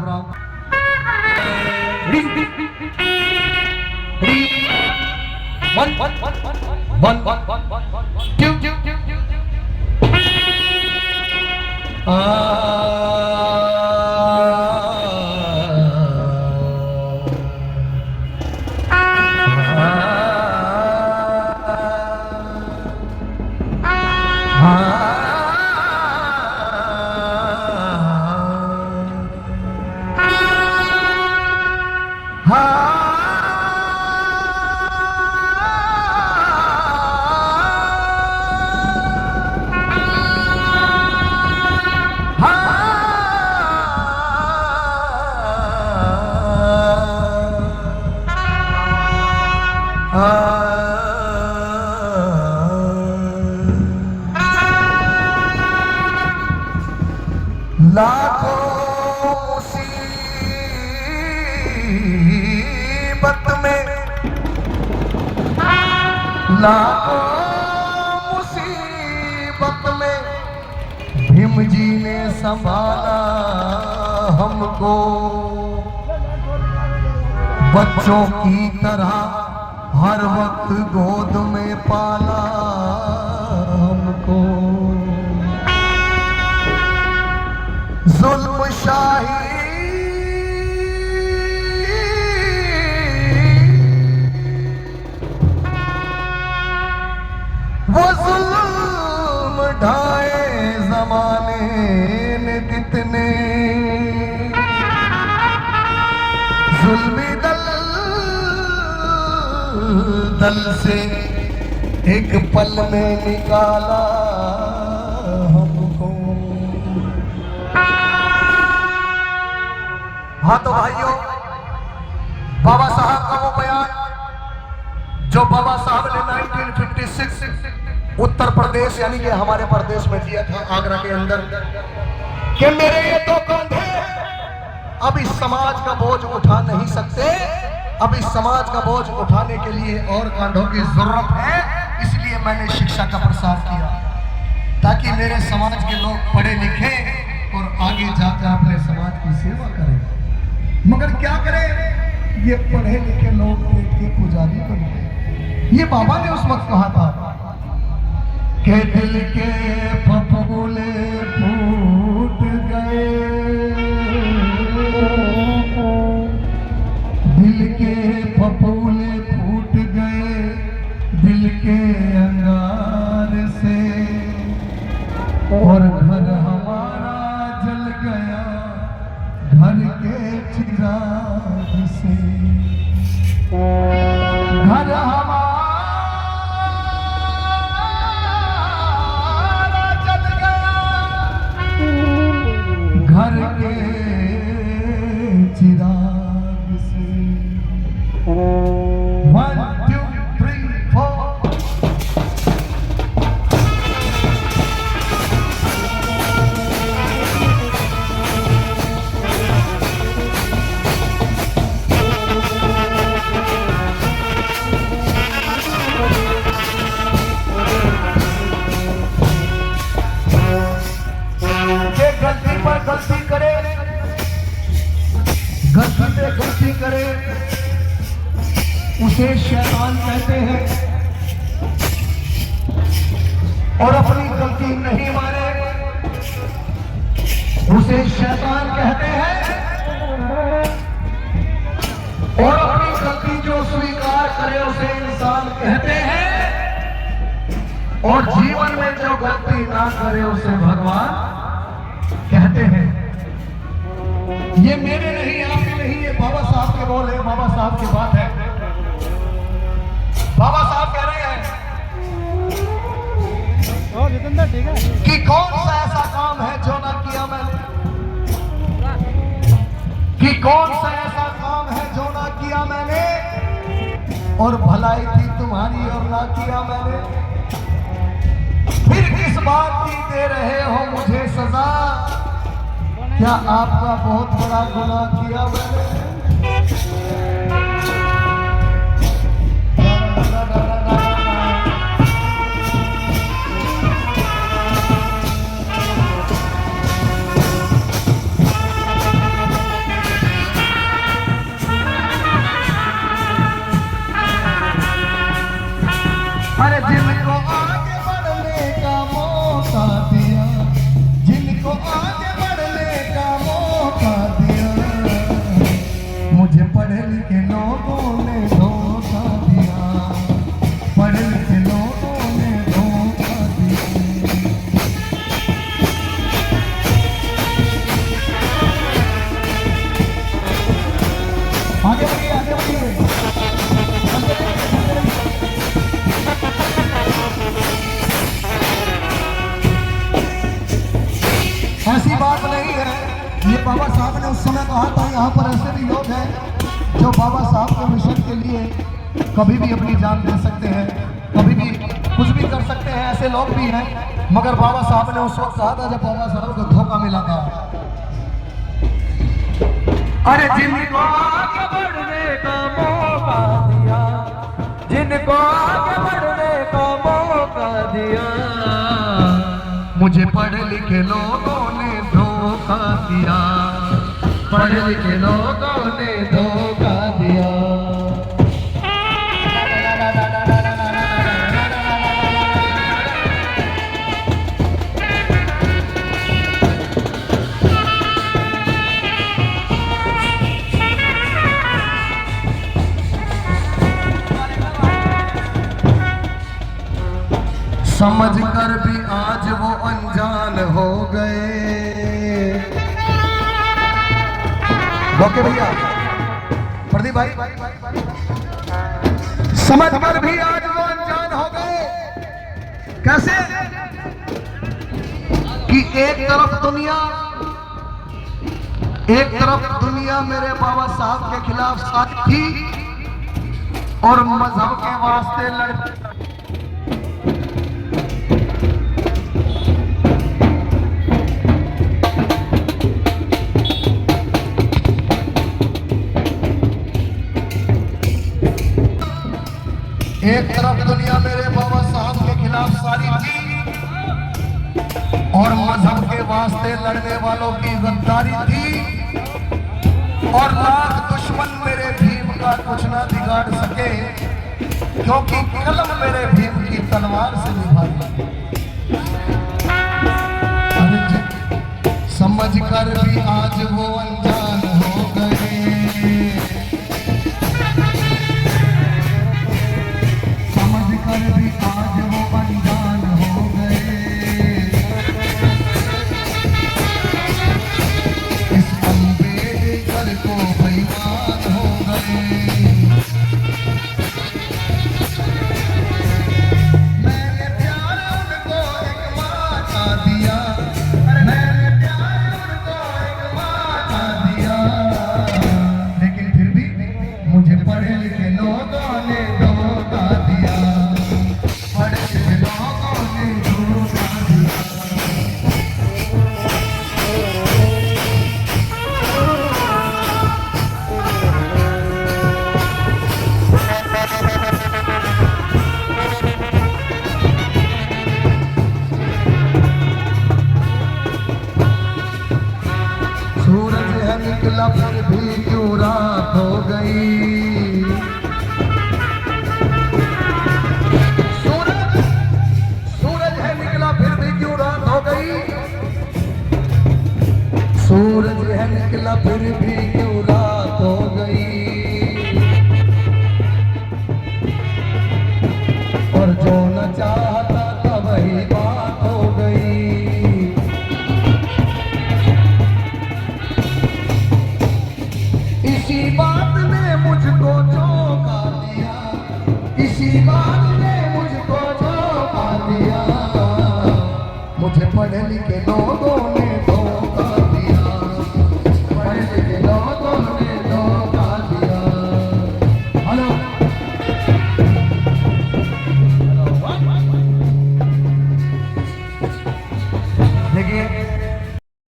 राम। लाखों मुसीबत में, लाखों मुसीबत में भीम जी ने संभाला हमको, बच्चों की तरह हर वक्त गोद में पाला हमको। जुल्म शाही वो जुल्म ढाए जमाने ने कितने, जुल्मी दल दल से एक पल में निकाला हमको। हाँ तो भाइयों, बाबा साहब का वो बयान जो बाबा साहब ने 1956 उत्तर प्रदेश यानी कि हमारे प्रदेश में दिया था, आगरा के अंदर, कि मेरे ये दो कंधे अब इस समाज का बोझ उठा नहीं सकते, अब इस समाज का बोझ उठाने के लिए और कंधों की जरूरत है। इसलिए मैंने शिक्षा का प्रसार किया ताकि मेरे समाज के लोग पढ़े लिखे और आगे जाकर अपने समाज की सेवा करें। मगर क्या करें, ये पढ़े लिखे लोग पेट के पुजारी बन गए। ये बाबा ने उस वक्त कहा था कि दिल के फफूले फूट गए, दिल के फफूले फूट गए दिल के अंगार से, और घर हमारा जल गया घर के चिराग से, घर हमारा जल गया घर के चिराग से। 1 2 3 4 गलती करे, गलती पे गलती करे उसे शैतान कहते हैं, और अपनी गलती नहीं माने उसे शैतान कहते हैं, और अपनी गलती जो स्वीकार करे उसे इंसान कहते हैं, और जीवन में जो गलती ना करे उसे भगवान कहते हैं। ये मेरे नहीं, आपके नहीं, ये बाबा साहब के बोल है, बाबा साहब की बात है। बाबा साहब कह रहे हैं कि कौन सा ऐसा काम है जो ना किया मैंने, कि कौन सा ऐसा काम है जो ना किया मैंने, और भलाई थी तुम्हारी और ना किया मैंने, फिर किस बात की दे रहे हो मुझे सजा, क्या आपका बहुत बड़ा गुनाह किया मैंने। मुझे पढ़े लिखे लोगों ने धोखा दिया, पढ़े लिखे लोगों ने धोखा दिया। आगे बढ़िए, आगे बढ़िए। ऐसी बात नहीं है, ये बाबा साहब ने उस समय कहा था। यहाँ पर ऐसे भी लोग हैं जो बाबा साहब के मिशन के लिए कभी भी अपनी जान दे सकते हैं, कभी भी कुछ भी कर सकते हैं, ऐसे लोग भी हैं। मगर बाबा साहब ने उस वक्त कहा था जब बाबा साहब को धोखा मिला था, अरे जिनको आगे बढ़ने का मौका दिया, जिनको आगे बढ़ने का मौका दिया, मुझे पढ़े लिखे लोगों ने धोखा दिया, पढ़े लिखे लोगों ने धोखा दिया। समझ कर भी आज वो अनजान हो गए। ओके भैया, प्रदीप भाई, समझ कर भी आज वो अनजान हो गए। कैसे कि एक तरफ दुनिया मेरे बाबा साहब के खिलाफ साथ थी और मजहब के वास्ते लड़ती। एक तरफ दुनिया मेरे बाबा साहब के खिलाफ सारी थी और मजहब के वास्ते लड़ने वालों की गद्दारी थी, और लाख दुश्मन मेरे भीम का कुछ ना बिगाड़ सके, क्योंकि कलम मेरे भीम की तलवार से निभाई। समझ कर भी आज वो अनजान हो गए। भी आज वो अनजान हो गए। इस अम्बेडकर को बेईमान हो गए। मैंने प्यार उनको एक वादा दिया, मैंने प्यार उनको एक वादा दिया, लेकिन फिर भी मुझे पढ़े लिखे लोगों ने धोखा दिया। सूरज है निकला फिर भी क्यों रात हो गई। सूरज है निकला फिर भी क्यों रात हो गई। सूरज है निकला फिर भी क्यों रात हो गई। और जो न चाहता था वही बात हो गई। इसी बात ने मुझको धोखा दिया, इसी बात ने मुझको धोखा दिया। मुझे पढ़े लिखे लोगों